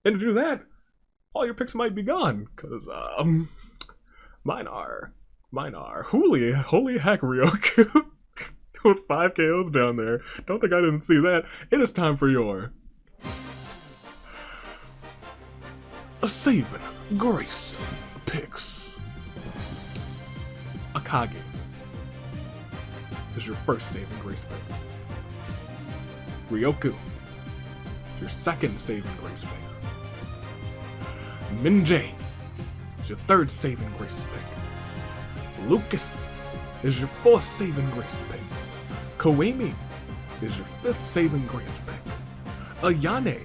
Speaker 1: And to do that, all your picks might be gone, because, mine are. Holy heck, Ryoku. With 5 KOs down there. Don't think I didn't see that. It is time for your saving grace picks. Akagi is your first saving grace pick. Ryoku, your second saving grace pick. Minjae is your third saving grace pick. Lucas is your fourth saving grace pick. Koemi is your fifth saving grace pick. Ayane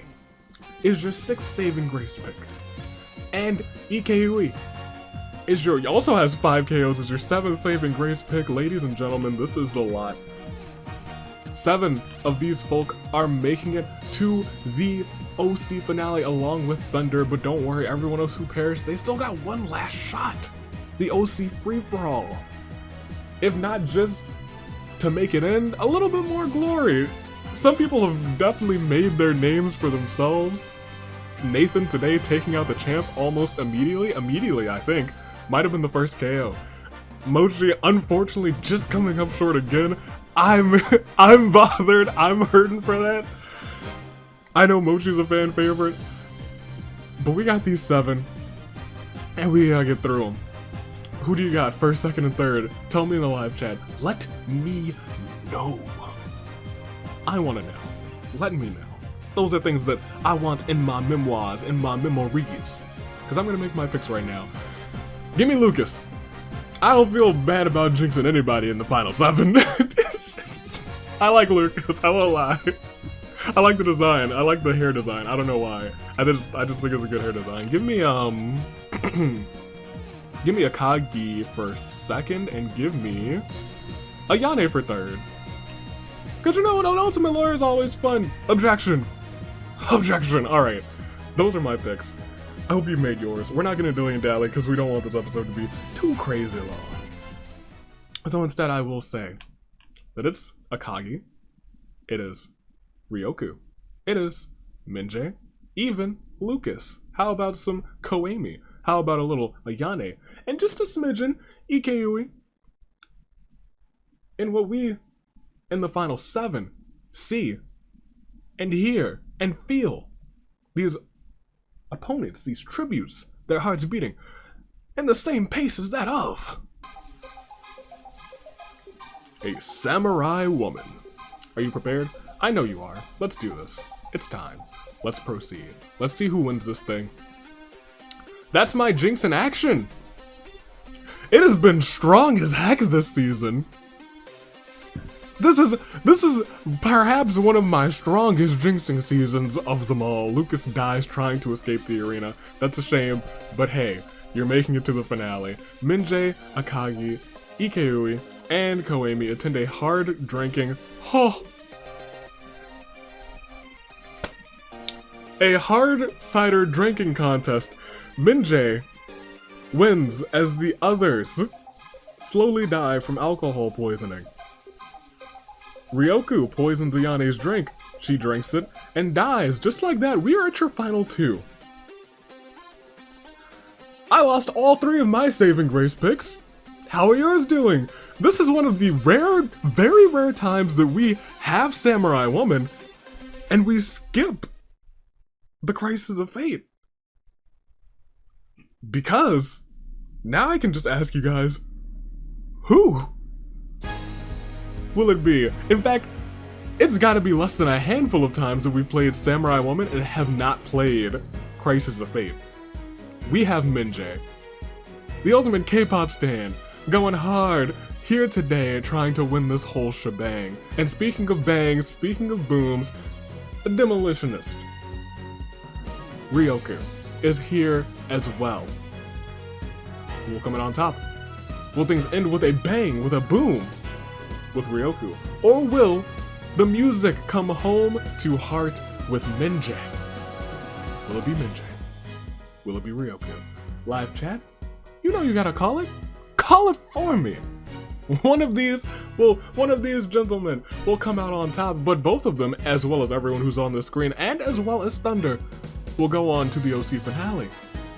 Speaker 1: is your sixth saving grace pick. And Ikeyui also has 5 KOs as your 7th saving grace pick. Ladies and gentlemen, this is the lot. 7 of these folk are making it to the OC finale along with Thunder, but don't worry, everyone else who perished, they still got one last shot. The OC free-for-all. If not just to make it in, a little bit more glory. Some people have definitely made their names for themselves. Nathan today taking out the champ almost immediately I think. Might have been the first KO. Mochi unfortunately just coming up short again. I'm bothered. I'm hurting for that. I know Mochi's a fan favorite, but we got these 7, and we gotta get through them. Who do you got? First, second, and third? Tell me in the live chat. Let me know. I want to know. Let me know. Those are things that I want in my memoirs, in my memories. Because I'm gonna make my picks right now. Give me Lucas. I don't feel bad about jinxing anybody in the final 7. I like Lucas, I won't lie. I like the design, I like the hair design, I don't know why. I just think it's a good hair design. Give me, give me Akagi for second, and give me Ayane for third. Cause you know what, an Ultimate Lawyer is always fun. Objection. Objection, alright. Those are my picks. I hope you made yours. We're not gonna dilly-dally because we don't want this episode to be too crazy long. So instead I will say that it's Akagi, it is Ryoku, it is Minjae, even Lucas. How about some Koemi? How about a little Ayane? And just a smidgen, Ikeyui. And what we, in the final 7, see, and hear, and feel. These opponents, these tributes, their hearts beating in the same pace as that of a samurai woman. Are you prepared? I know you are. Let's do this. It's time. Let's proceed. Let's see who wins this thing. That's my jinx in action. It has been strong as heck this season. This is perhaps one of my strongest jinxing seasons of them all. Lucas dies trying to escape the arena. That's a shame, but hey, you're making it to the finale. Minjae, Akagi, Ikeyui, and Koemi attend a hard drinking, a hard cider drinking contest. Minjae wins as the others slowly die from alcohol poisoning. Ryoku poisons Ayane's drink. She drinks it and dies. Just like that, we are at your final 2. I lost all 3 of my saving grace picks. How are yours doing? This is one of the rare, very rare times that we have Samurai Woman and we skip the Crisis of Fate. Because now I can just ask you guys, who will it be? In fact, it's gotta be less than a handful of times that we've played Samurai Woman and have not played Crisis of Fate. We have Minjae, the ultimate K-pop stan, going hard here today trying to win this whole shebang. And speaking of bangs, speaking of booms, a demolitionist, Ryoku, is here as well. Who will come in on top? Will things end with a bang, with a boom, with Ryoku? Or will the music come home to heart with Minjae? Will it be Minjae? Will it be Ryoku? Live chat? You know you gotta call it. Call it for me. One of these gentlemen will come out on top, but both of them, as well as everyone who's on the screen, and as well as Thunder, will go on to the OC finale.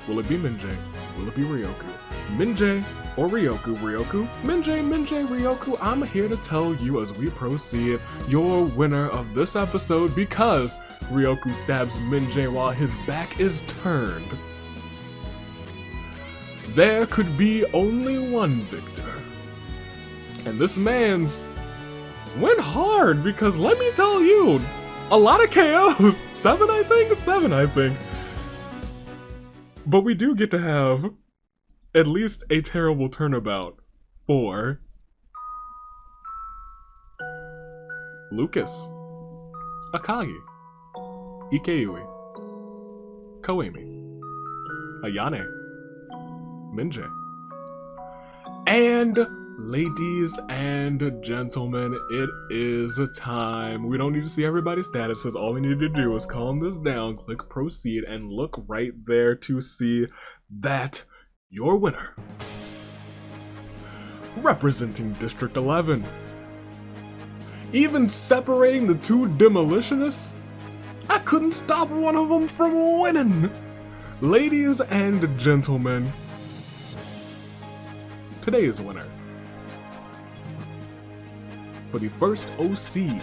Speaker 1: Will it be Minjae? Will it be Ryoku? Minjae or Ryoku? Ryoku? Minjae, Minjae, Ryoku? I'm here to tell you as we proceed, your winner of this episode, because Ryoku stabs Minjae while his back is turned. There could be only one victor. And this man's went hard, because let me tell you, A lot of KOs! 7, I think? 7, I think. But we do get to have at least a terrible turnabout for Lucas, Akagi, Ikeyui, Koemi, Ayane, Minje. And ladies and gentlemen, it is time. We don't need to see everybody's statuses. All we need to do is calm this down, click proceed, and look right there to see that your winner, representing District 11, even separating the two demolitionists, I couldn't stop one of them from winning. Ladies and gentlemen, today's winner for the first OC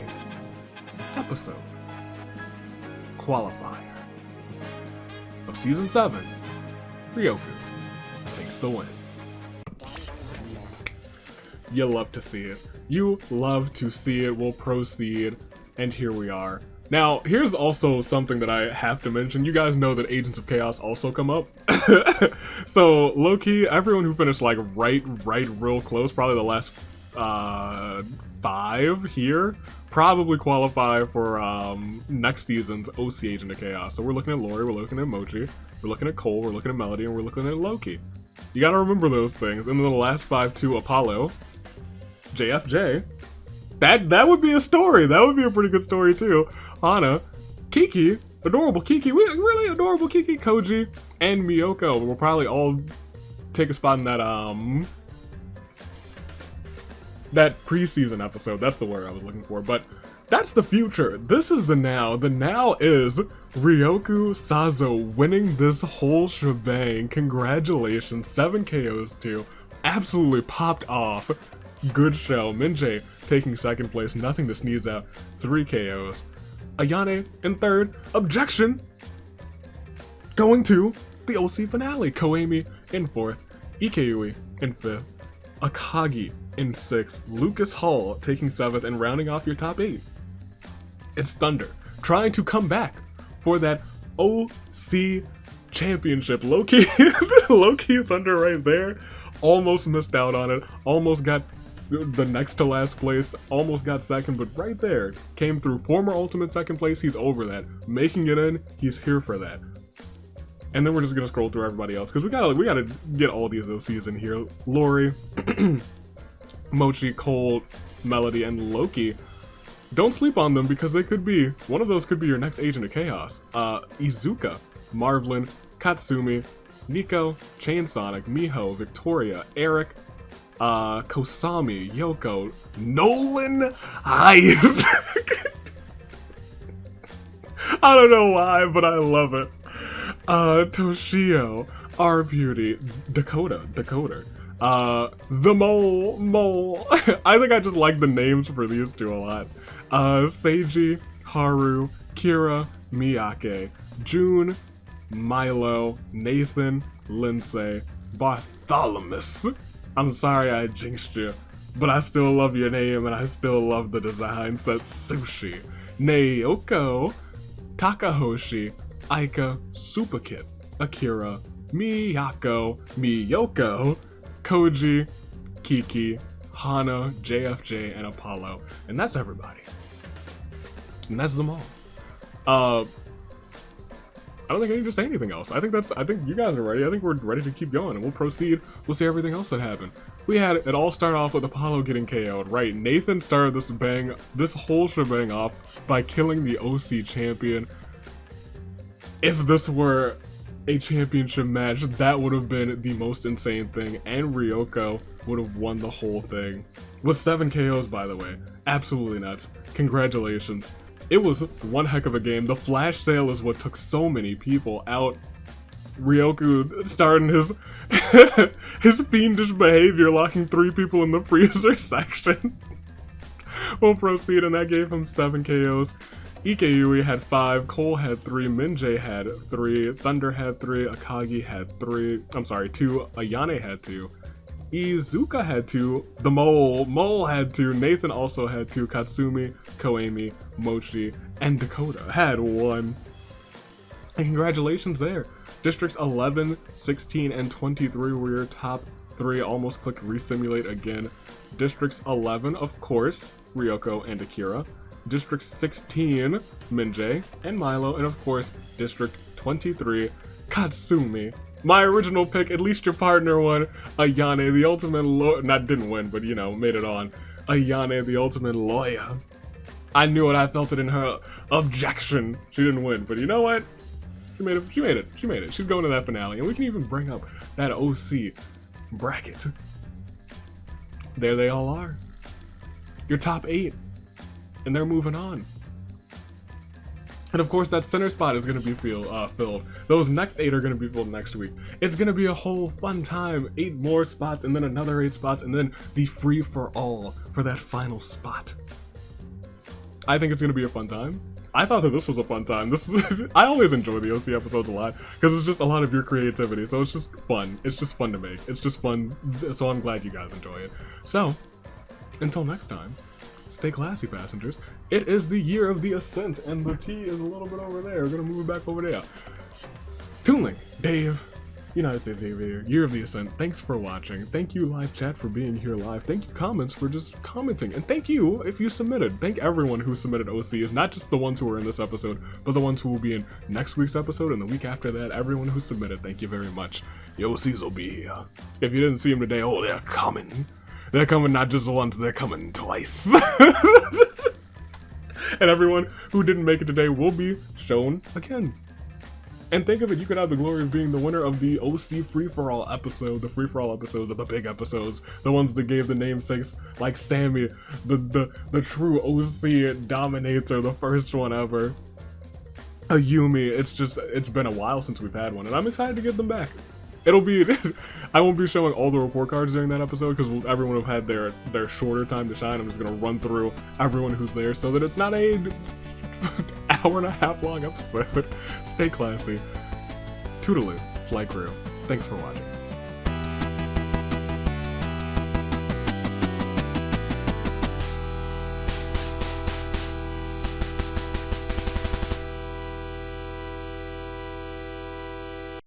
Speaker 1: episode, Qualifier of Season 7, Ryoku takes the win. You love to see it. You love to see it. We'll proceed, and here we are. Now, here's also something that I have to mention. You guys know that Agents of Chaos also come up. So, low-key, everyone who finished, like, right real close, probably the last 5 here, probably qualify for next season's OC Agent of Chaos. So we're looking at Lori, we're looking at Mochi, we're looking at Cole, we're looking at Melody, and we're looking at Loki. You gotta remember those things. And then the last 5 to Apollo, JFJ. That would be a story. That would be a pretty good story too. Hana, Kiki, adorable Kiki, really adorable Kiki, Koji, and Miyoko will probably all take a spot in that preseason episode. That's the word I was looking for, but that's the future. This is the now. The now is Ryoku Sazo winning this whole shebang. Congratulations, 7 KOs too. Absolutely popped off. Good show. Minje taking second place, nothing to sneeze at, 3 KOs. Ayane in third, objection, going to the OC finale. Koemi in fourth, Ikeyui in fifth, Akagi in 6th, Lucas Hall taking 7th, and rounding off your top 8, it's Thunder, trying to come back for that OC championship. Low-key, low-key Thunder right there, almost missed out on it, almost got the next to last place, almost got second, but right there, came through. Former Ultimate second place, he's over that. Making it in, he's here for that. And then we're just gonna scroll through everybody else, because we gotta get all these OCs in here. Lori, Mochi, Cole, Melody, and Loki. Don't sleep on them, because they could be, one of those could be your next Agent of Chaos. Izuka, Marvelyn, Katsumi, Nico, Chain Sonic, Miho, Victoria, Eric, Kosami, Yoko, Nolan Ice. I don't know why, but I love it. Toshio, R Beauty, Decoder, the Mole. I think I just like the names for these two a lot. Seiji, Haru, Kira, Miyake, June, Milo, Nathan, Lindsay, Bartholomew. I'm sorry I jinxed you, but I still love your name and I still love the design. Sushi, Naoko, Takahoshi, Aika, Superkit, Akira, Miyako, Koji, Kiki, Hana, JFJ, and Apollo. And that's everybody. And that's them all. I don't think I need to say anything else. I think you guys are ready. I think we're ready to keep going, and we'll proceed. We'll see everything else that happened. We had it all start off with Apollo getting KO'd, right? Nathan started this whole shebang off by killing the OC champion. If this were a championship match, that would have been the most insane thing, and Ryoko would have won the whole thing. With 7 KOs, by the way. Absolutely nuts. Congratulations. It was one heck of a game. The flash sale is what took so many people out. Ryoku starting his fiendish behavior, locking 3 people in the freezer section. We'll proceed, and that gave him 7 KOs. Ikeyui had 5, Cole had 3, Minje had 3, Thunder had 3, Akagi had 3, I'm sorry, 2, Ayane had 2, Izuka had 2, the Mole had 2, Nathan also had 2, Katsumi, Koemi, Mochi, and Dakota had 1. And congratulations there. Districts 11, 16, and 23 were your top 3. Almost clicked resimulate again. Districts 11, of course, Ryoko and Akira. District 16, Minjae and Milo. And of course, District 23, Katsumi. My original pick, at least your partner won. Ayane, the ultimate didn't win, but you know, made it on. Ayane, the ultimate lawyer. I knew it, I felt it in her objection. She didn't win, but you know what? She made it. She's going to that finale, and we can even bring up that OC bracket. There they all are. Your top 8. And they're moving on. And of course, that center spot is going to be filled. Those next 8 are going to be filled next week. It's going to be a whole fun time. 8 more spots, and then another 8 spots, and then the free-for-all for that final spot. I think it's going to be a fun time. I thought that this was a fun time. I always enjoy the OC episodes a lot, because it's just a lot of your creativity, so it's just fun. It's just fun to make. It's just fun, so I'm glad you guys enjoy it. So, until next time, stay classy, passengers. It is the year of the Ascent, and the T is a little bit over there. We're gonna move it back over there. Toon Link, Dave, United States Aviator, Year of the Ascent. Thanks for watching. Thank you, live chat, for being here live. Thank you, comments, for just commenting. And thank you if you submitted. Thank everyone who submitted OCs, not just the ones who were in this episode, but the ones who will be in next week's episode and the week after that. Everyone who submitted, thank you very much. The OCs will be here. If you didn't see them today, oh, they're coming. They're coming not just once, they're coming twice. And everyone who didn't make it today will be shown again. And think of it, you could have the glory of being the winner of the OC free-for-all episode, the free-for-all episodes are the big episodes, the ones that gave the namesakes like Sammy, the true OC dominator, the first one ever. Ayumi, it's been a while since we've had one, and I'm excited to get them back. It'll be, I won't be showing all the report cards during that episode because everyone will have had their shorter time to shine. I'm just gonna run through everyone who's there so that it's not a hour and a half long episode. Stay classy. Toodaloo, Flight Crew. Thanks for watching.